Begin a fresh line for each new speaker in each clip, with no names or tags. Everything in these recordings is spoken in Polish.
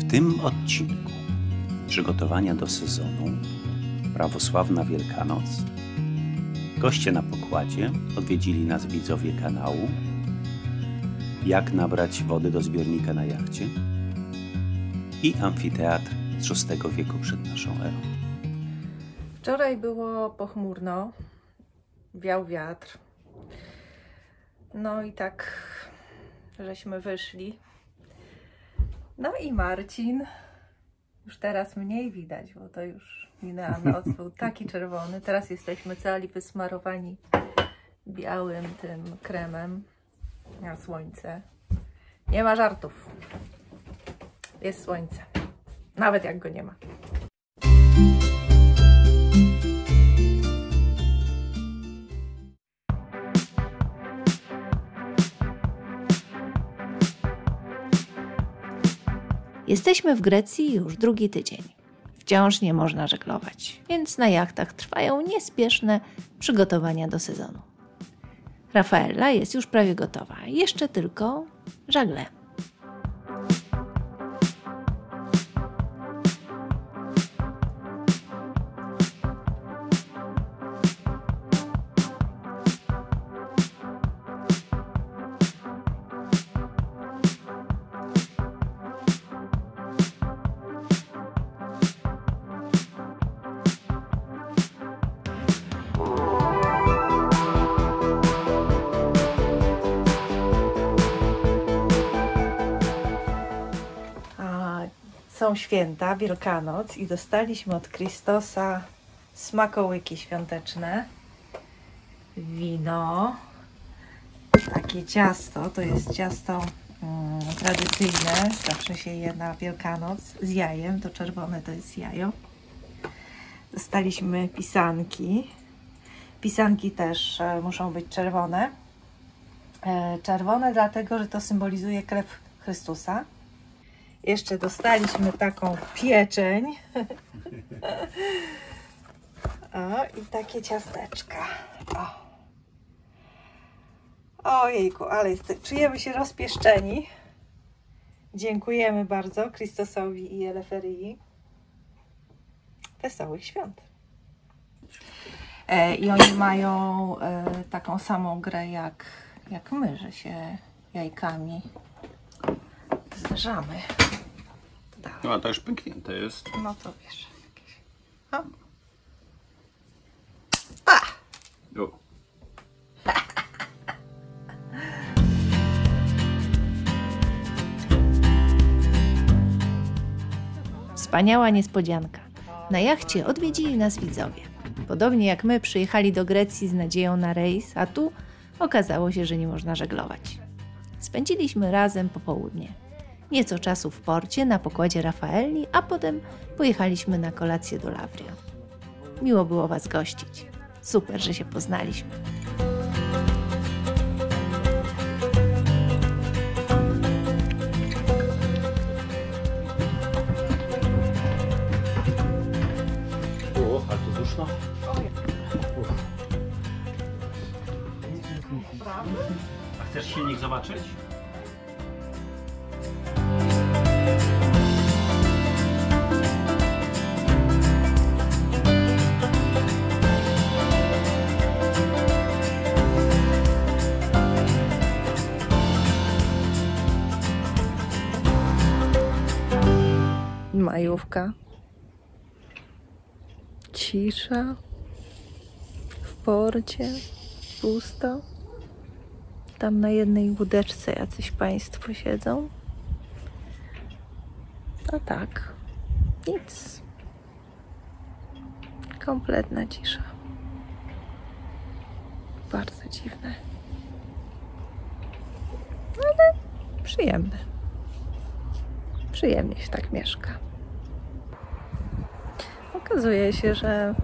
W tym odcinku przygotowania do sezonu, prawosławna Wielkanoc, goście na pokładzie, odwiedzili nas widzowie kanału, jak nabrać wody do zbiornika na jachcie i amfiteatr z VI wieku przed naszą erą.
Wczoraj było pochmurno, wiał wiatr, no i tak żeśmy wyszli. No i Marcin, już teraz mniej widać, bo to już minęła noc, był taki czerwony. Teraz jesteśmy cali wysmarowani białym tym kremem na słońce. Nie ma żartów. Jest słońce. Nawet jak go nie ma.
Jesteśmy w Grecji już drugi tydzień. Wciąż nie można żeglować, więc na jachtach trwają niespieszne przygotowania do sezonu. Rafaela jest już prawie gotowa, jeszcze tylko żagle.
Są święta, Wielkanoc i dostaliśmy od Christosa smakołyki świąteczne, wino, takie ciasto, to jest ciasto tradycyjne, zawsze się je na Wielkanoc z jajem, to czerwone to jest jajo. Dostaliśmy pisanki, pisanki też muszą być czerwone, czerwone dlatego, że to symbolizuje krew Chrystusa. Jeszcze dostaliśmy taką pieczeń. O, i takie ciasteczka. O. Ojejku, ale czujemy się rozpieszczeni. Dziękujemy bardzo Christosowi i Eleferii. Wesołych świąt. I oni mają taką samą grę jak my, że się jajkami zderzamy.
No, a to już pęknięte jest.
No to wiesz, jakieś. O. A!
O.
Wspaniała niespodzianka. Na jachcie odwiedzili nas widzowie. Podobnie jak my przyjechali do Grecji z nadzieją na rejs, a tu okazało się, że nie można żeglować. Spędziliśmy razem popołudnie. Nieco czasu w porcie na pokładzie Rafaeli, a potem pojechaliśmy na kolację do Lavrio. Miło było Was gościć. Super, że się poznaliśmy.
O, ale to duszno. A chcesz silnik zobaczyć?
Majówka, cisza, w porcie, pusto. Tam na jednej łódeczce jacyś państwo siedzą. A tak, nic. Kompletna cisza. Bardzo dziwne. Ale przyjemne. Przyjemnie się tak mieszka. Okazuje się, że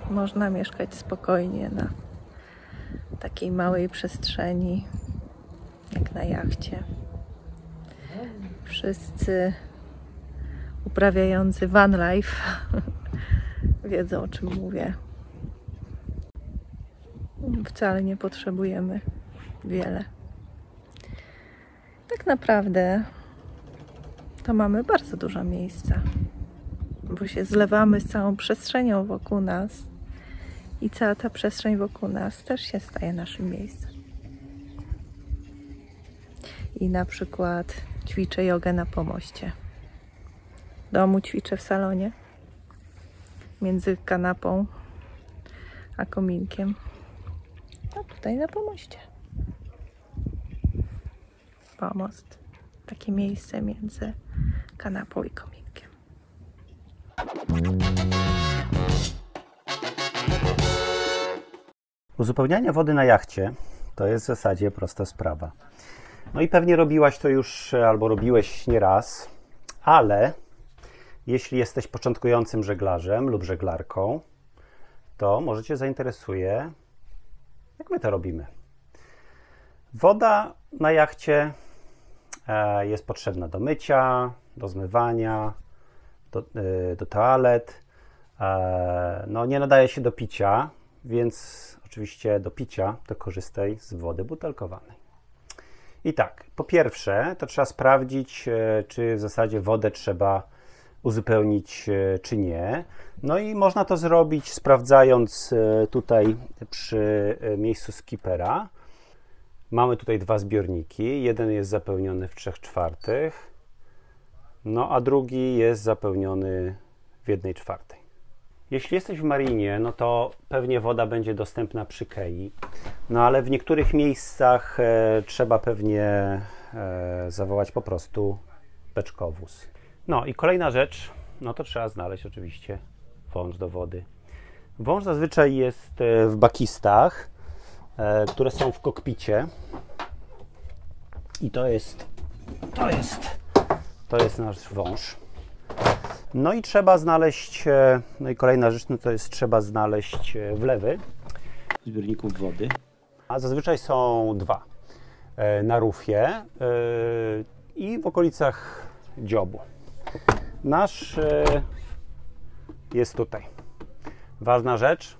można mieszkać spokojnie na takiej małej przestrzeni, jak na jachcie. Wszyscy uprawiający van life wiedzą, o czym mówię. Wcale nie potrzebujemy wiele. Tak naprawdę to mamy bardzo dużo miejsca, bo się zlewamy z całą przestrzenią wokół nas i cała ta przestrzeń wokół nas też się staje naszym miejscem. I na przykład ćwiczę jogę na pomoście. W domu ćwiczę w salonie, między kanapą a kominkiem. A tutaj na pomoście. Pomost. Takie miejsce między kanapą i kominkiem.
Uzupełnianie wody na jachcie to jest w zasadzie prosta sprawa. No i pewnie robiłaś to już albo robiłeś nieraz, ale jeśli jesteś początkującym żeglarzem lub żeglarką, to może Cię zainteresuje, jak my to robimy. Woda na jachcie jest potrzebna do mycia, do zmywania, do toalet. No, nie nadaje się do picia, więc oczywiście do picia to korzystaj z wody butelkowanej. I tak, po pierwsze to trzeba sprawdzić, czy w zasadzie wodę trzeba uzupełnić, czy nie. No i można to zrobić sprawdzając tutaj przy miejscu skipera. Mamy tutaj dwa zbiorniki. Jeden jest zapełniony w 3/4, no a drugi jest zapełniony w 1/4. Jeśli jesteś w marinie, no to pewnie woda będzie dostępna przy kei. No ale w niektórych miejscach trzeba pewnie zawołać po prostu beczkowóz. No i kolejna rzecz, no to trzeba znaleźć oczywiście wąż do wody. Wąż zazwyczaj jest w bakistach, które są w kokpicie. I to jest nasz wąż. No i trzeba znaleźć, no i kolejna rzecz, no to jest trzeba znaleźć wlewy zbiorników wody. A zazwyczaj są dwa. Na rufie i w okolicach dziobu. Nasz jest tutaj. Ważna rzecz,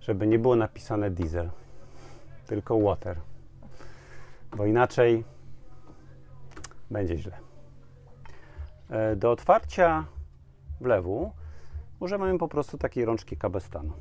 żeby nie było napisane diesel, tylko water, bo inaczej będzie źle. Do otwarcia wlewu używamy po prostu takiej rączki kabestanu.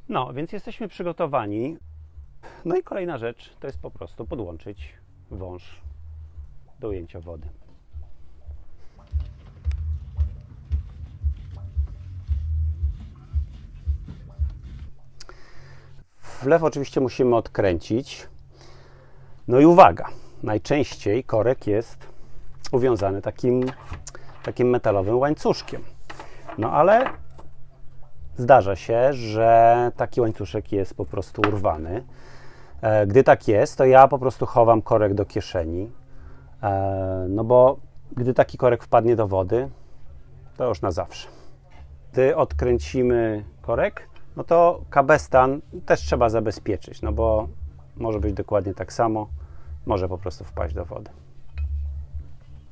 No, więc jesteśmy przygotowani. No i kolejna rzecz to jest po prostu podłączyć wąż do ujęcia wody. Wlew oczywiście musimy odkręcić. No i uwaga, najczęściej korek jest uwiązany takim metalowym łańcuszkiem. No ale zdarza się, że taki łańcuszek jest po prostu urwany. Gdy tak jest, to ja po prostu chowam korek do kieszeni. No bo gdy taki korek wpadnie do wody, to już na zawsze. Gdy odkręcimy korek, no to kabestan też trzeba zabezpieczyć, no bo może być dokładnie tak samo, może po prostu wpaść do wody.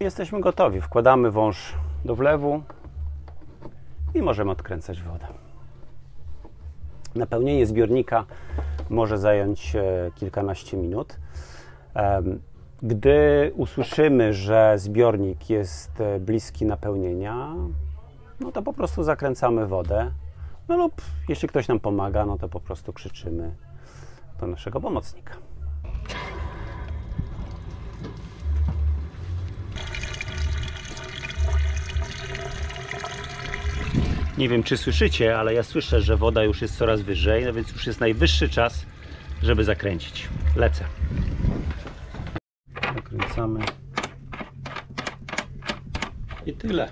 Jesteśmy gotowi, wkładamy wąż do wlewu i możemy odkręcać wodę. Napełnienie zbiornika może zająć kilkanaście minut. Gdy usłyszymy, że zbiornik jest bliski napełnienia, no to po prostu zakręcamy wodę. No lub jeśli ktoś nam pomaga, no to po prostu krzyczymy do naszego pomocnika. Nie wiem, czy słyszycie, ale ja słyszę, że woda już jest coraz wyżej, no więc już jest najwyższy czas, żeby zakręcić. Lecę. Zakręcamy. I tyle.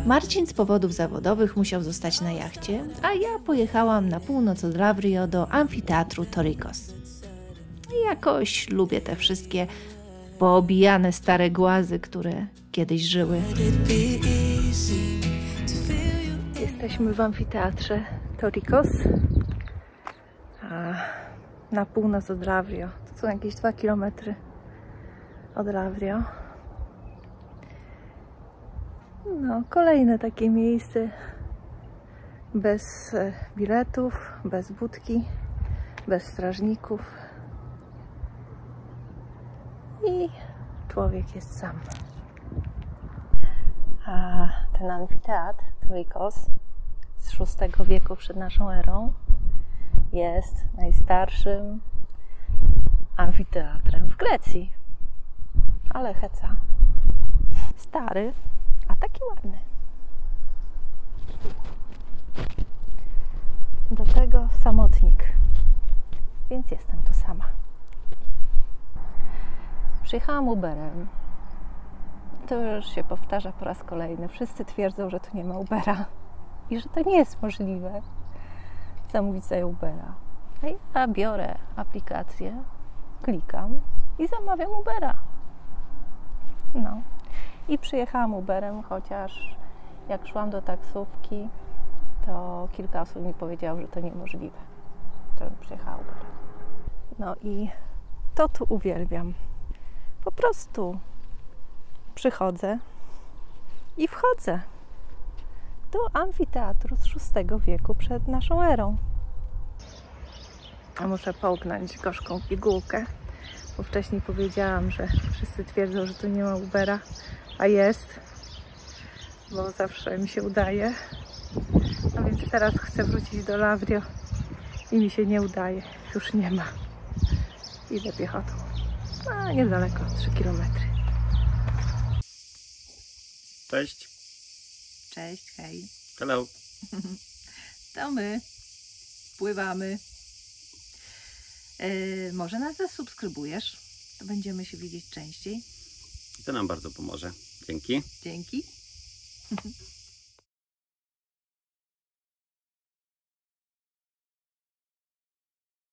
Marcin z powodów zawodowych musiał zostać na jachcie, a ja pojechałam na północ od Lavrio do amfiteatru Torikos. I jakoś lubię te wszystkie poobijane stare głazy, które kiedyś żyły.
Jesteśmy w amfiteatrze Torikos. na północ od Lavrio. To są jakieś 2 km od Lavrio. No, kolejne takie miejsce bez biletów, bez budki, bez strażników i człowiek jest sam. A ten amfiteatr Troikos z VI wieku przed naszą erą jest najstarszym amfiteatrem w Grecji. Ale heca. Stary, a taki ładny. Do tego samotnik, więc jestem tu sama. Przyjechałam Uberem. To już się powtarza po raz kolejny. Wszyscy twierdzą, że tu nie ma Ubera i że to nie jest możliwe zamówić sobie Ubera. A ja biorę aplikację, klikam i zamawiam Ubera. No. I przyjechałam Uberem, chociaż jak szłam do taksówki, to kilka osób mi powiedziało, że to niemożliwe, żebym przyjechała Uberem. No i to tu uwielbiam. Po prostu przychodzę i wchodzę do amfiteatru z VI wieku przed naszą erą. A muszę połknąć gorzką pigułkę, bo wcześniej powiedziałam, że wszyscy twierdzą, że tu nie ma Ubera, a jest, bo zawsze mi się udaje. No więc teraz chcę wrócić do Lavrio i mi się nie udaje, już nie ma. Idę piechotą. A niedaleko, 3 km.
Cześć.
Cześć, hej.
Hello.
To my pływamy. Może nas zasubskrybujesz? To będziemy się widzieć częściej.
To nam bardzo pomoże. Dzięki.
Dzięki.